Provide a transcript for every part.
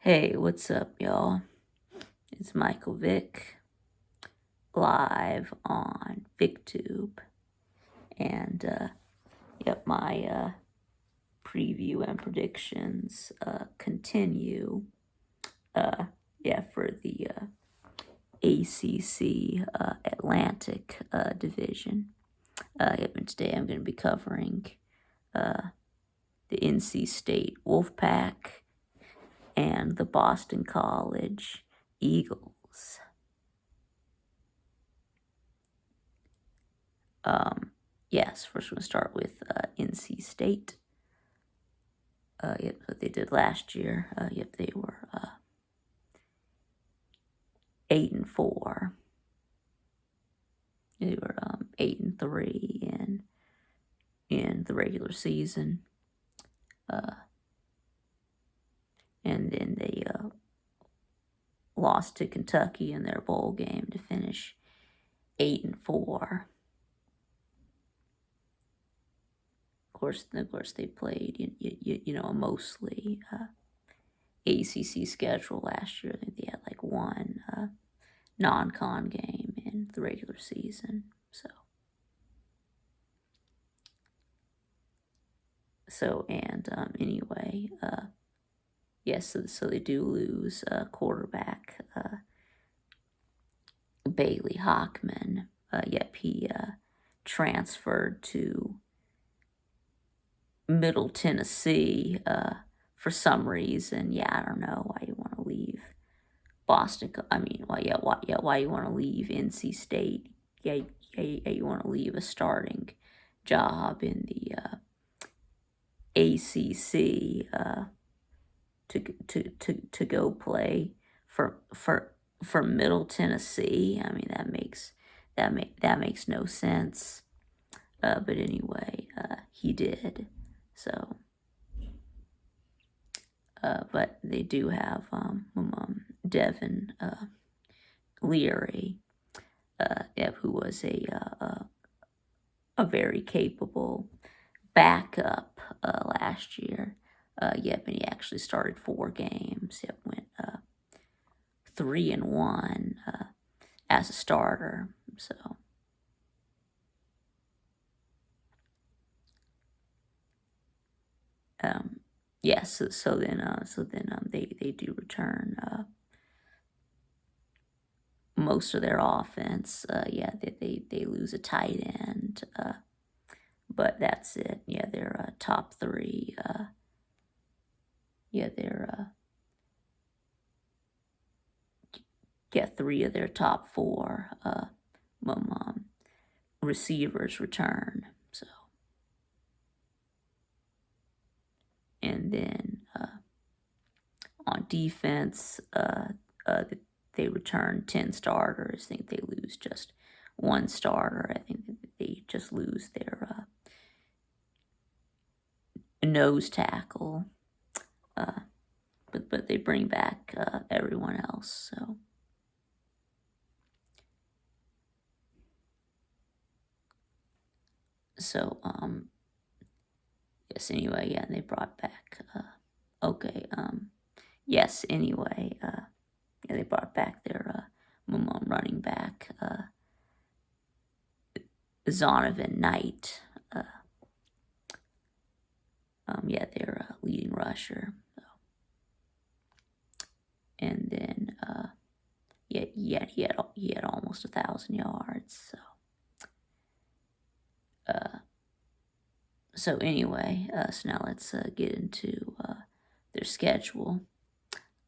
Hey, what's up, y'all? It's Michael Vick, live on VicTube. And, yep, my preview and predictions continue. For the ACC Atlantic Division. And today I'm going to be covering the NC State Wolfpack and the Boston College Eagles. First we're going to start with NC State. What they did last year. They were 8-4. They were 8-3 in the regular season. And then they lost to Kentucky in their bowl game to finish 8-4. Of course, they played, a mostly ACC schedule last year. I think they had like one non-con game in the regular season. So they do lose quarterback Bailey Hockman. He transferred to Middle Tennessee for some reason. I don't know why you want to leave Boston. Why you want to leave NC State? You want to leave a starting job in the ACC to go play for Middle Tennessee. That makes no sense. But anyway, he did. So, but they do have Devin Leary, who was a very capable backup last year. And he actually started 4 games. Went 3-1 as a starter. So. They do return most of their offense. They lose a tight end, but that's it. They're top 3. They're 3 of their top 4 receivers return. So. And then on defense, they return 10 starters. I think they lose just 1 starter. I think they just lose their nose tackle. But they bring back everyone else. And they brought back, they brought back their running back, Zonovan Knight, their leading rusher. And then, he had almost 1,000 yards, so now let's get into their schedule.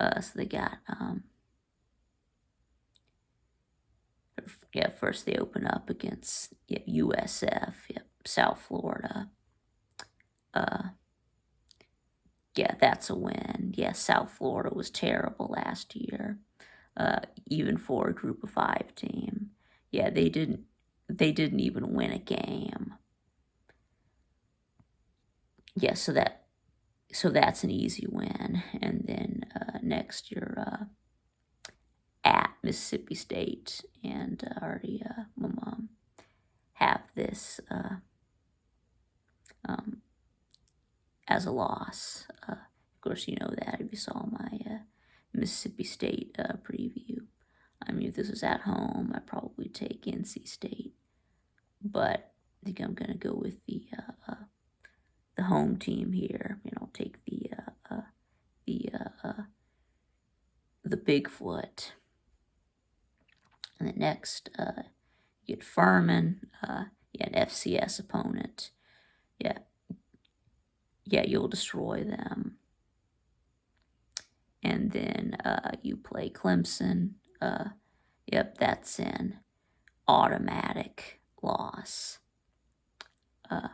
So they got, first they open up against USF, South Florida. That's a win. South Florida was terrible last year, even for a Group of 5 team. They didn't even win a game. So that's an easy win. And then next you're at Mississippi State, and already have this as a loss. Of course, you know that if you saw my Mississippi State preview. I mean, if this was at home, I'd probably take NC State, but I think I'm gonna go with the home team here. You know, take the Bigfoot. And then next, you get Furman, an FCS opponent. Yeah, you'll destroy them. And then you play Clemson. That's an automatic loss. And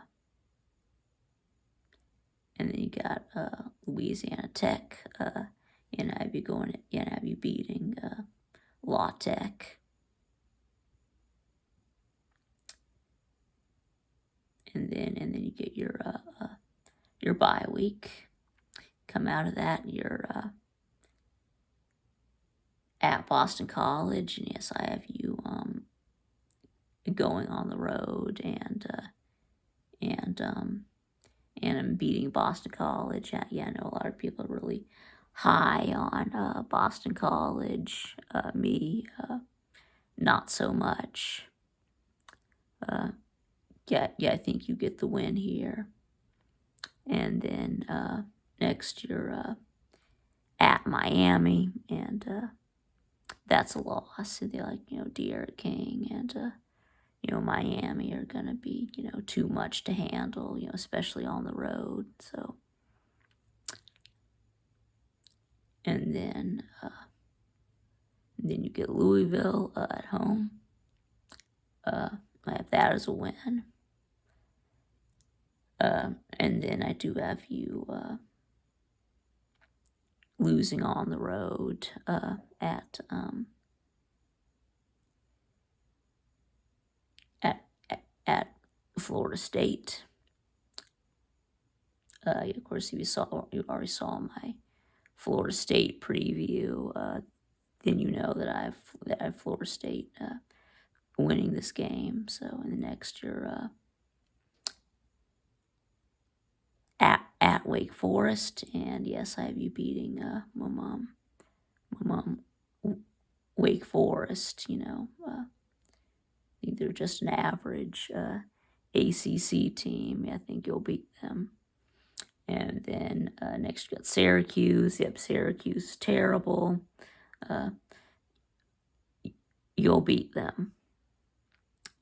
then you got Louisiana Tech. NIU beating La Tech. And then you get your bye week. Come out of that, you're at Boston College, and yes, I have you going on the road and I'm beating Boston College. I know a lot of people are really high on Boston College. Me, not so much. I think you get the win here. And then next you're at Miami, and that's a loss. And they're like, De'Ara King and Miami are gonna be too much to handle, especially on the road. So, and then you get Louisville at home. I have that as a win. And then I do have you losing on the road at Florida State. Of course, you already saw my Florida State preview. Then you know that I have Florida State winning this game. So in the next year, at Wake Forest, and yes, I have you beating my mom, Wake Forest. I think they're just an average ACC team. I think you'll beat them. And then next you got Syracuse. Yep, Syracuse is terrible. You'll beat them.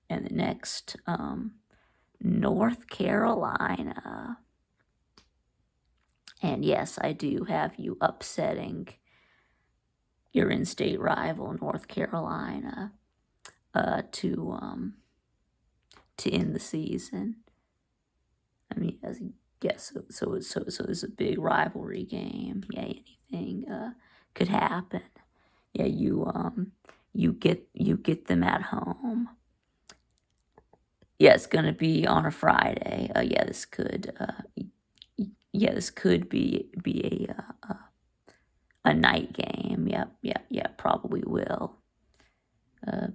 And the next, North Carolina. And yes, I do have you upsetting your in-state rival, North Carolina, to end the season. I mean, so it's a big rivalry game. Yeah, anything could happen. Yeah, you get them at home. Yeah, it's gonna be on a Friday. This could be a night game. Yep, probably will.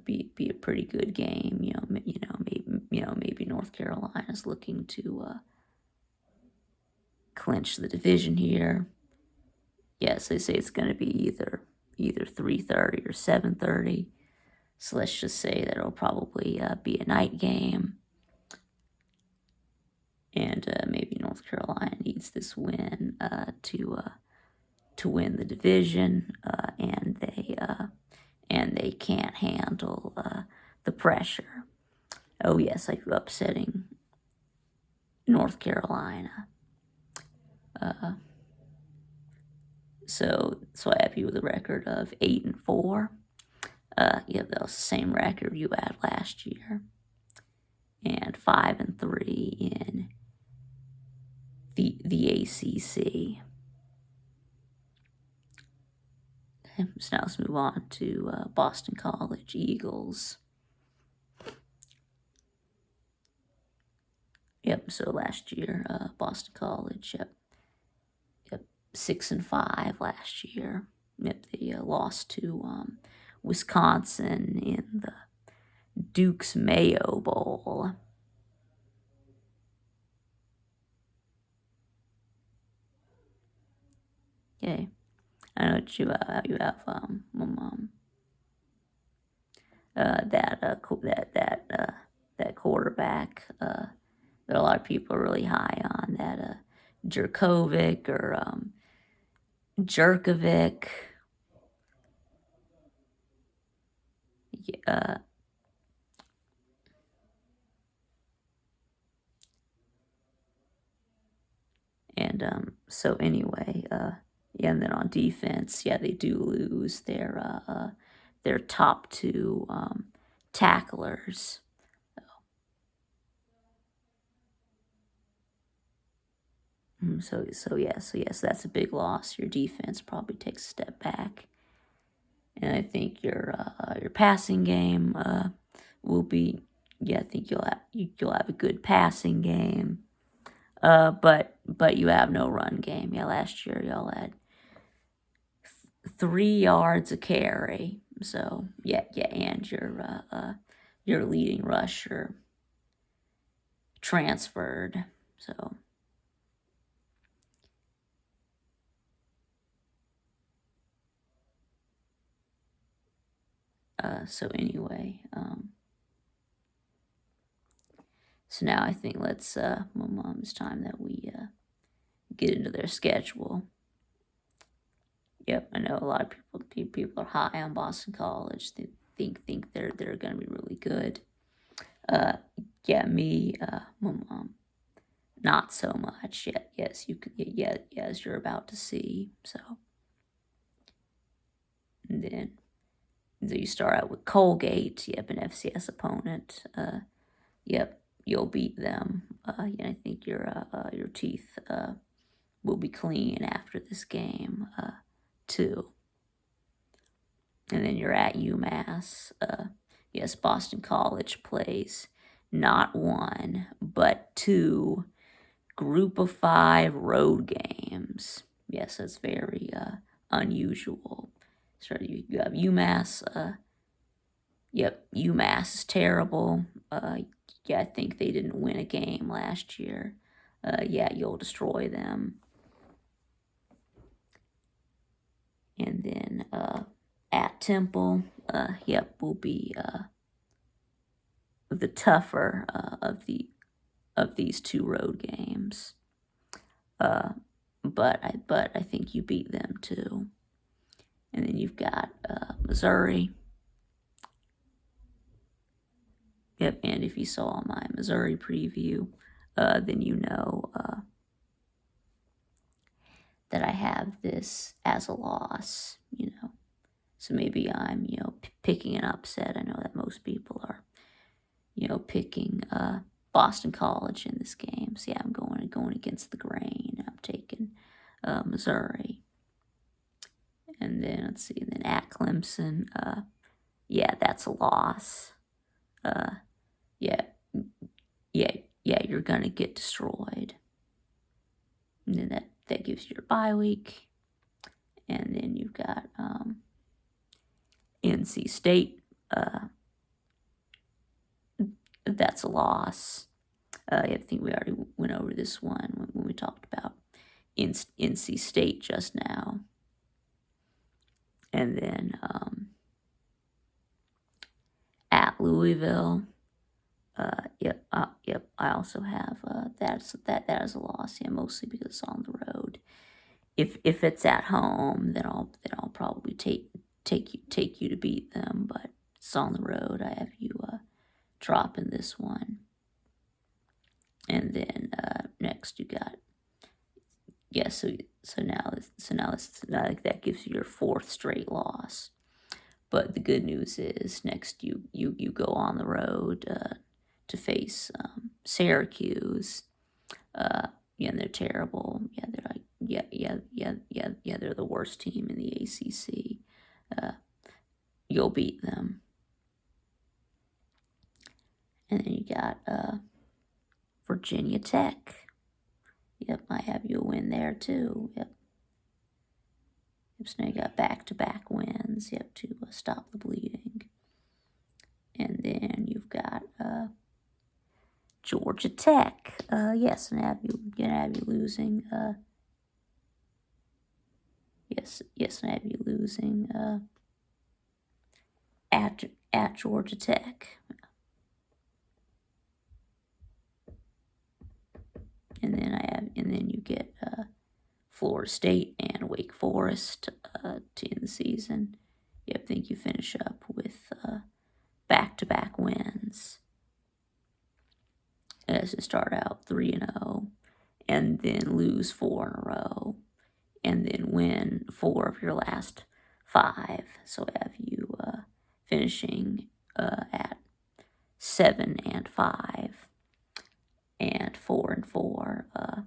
Be a pretty good game. Maybe North Carolina's looking to clinch the division here. Yes, they say it's going to be either 3:30 or 7:30. So let's just say that it'll probably be a night game. And maybe North Carolina needs this win to win the division, and they can't handle the pressure. Oh yes, like upsetting North Carolina. So I have you with a record of 8-4. That was the same record you had last year, and 5-3 in the ACC. Okay, so now let's move on to Boston College Eagles. Yep. So last year, Boston College. Yep. 6-5 last year. Yep. They lost to Wisconsin in the Duke's Mayo Bowl. Okay. I know that you have that quarterback that a lot of people are really high on, that Jerkovic or Jerkovic. Uh, and so anyway, yeah, and then on defense, yeah, they do lose their top two tacklers. So yes, that's a big loss. Your defense probably takes a step back, and I think your passing game will be. Yeah, I think you'll have a good passing game. But you have no run game. Yeah, last year y'all had 3 yards a carry. So yeah, and your leading rusher transferred. So anyway, so now I think let's it's time that we get into their schedule. Yep, I know a lot of people are high on Boston College. They think they're going to be really good. Yeah, me, not so much yet. Yes, you could. Yeah, as you're about to see. So, and then you start out with Colgate. Yep, an FCS opponent. Yep, you'll beat them. Yeah, I think your teeth will be clean after this game too. And then you're at UMass. Yes, Boston College plays not 1 but 2 group of 5 road games. Yes, that's very unusual. So you have UMass. Yep, UMass is terrible. Yeah, I think they didn't win a game last year. Yeah, you'll destroy them. And then at Temple, yep, will be the tougher of these 2 road games. But I think you beat them too. And then you've got Missouri. Yep, and if you saw my Missouri preview, then you know that I have this as a loss, So maybe I'm, picking an upset. I know that most people are, picking Boston College in this game. So yeah, I'm going against the grain. I'm taking Missouri. And then let's see, then at Clemson, yeah, that's a loss. Yeah, you're gonna get destroyed. And then that gives you your bye week. And then you've got NC State. That's a loss. I think we already went over this one when we talked about NC State just now. And then at Louisville. Yep. I also have that as a loss. Yeah, mostly because it's on the road. If it's at home, then I'll probably take you to beat them. But it's on the road. I have you dropping this one. And then next you got So now that gives you your 4th straight loss. But the good news is next you go on the road to face Syracuse. And they're terrible. Yeah, they're like they're the worst team in the ACC. You'll beat them. And then you got Virginia Tech. Yep, I have you a win there too. Yep. So now you got back-to-back wins. Yep, to stop the bleeding. And then you've got Georgia Tech. Yes, and gonna have you losing. Yes, I have you losing at Georgia Tech. And then you get Florida State and Wake Forest to end the season. I think you finish up with back-to-back wins. As to start out 3-0, and then lose 4 in a row, and then win 4 of your last 5. So have you finishing at 7-5 and 4-4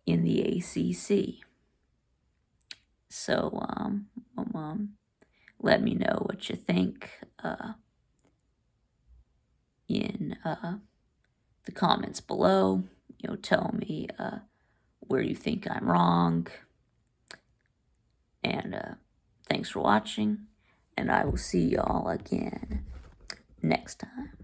in the ACC. So let me know what you think in the comments below. Tell me where you think I'm wrong. And thanks for watching, and I will see y'all again next time.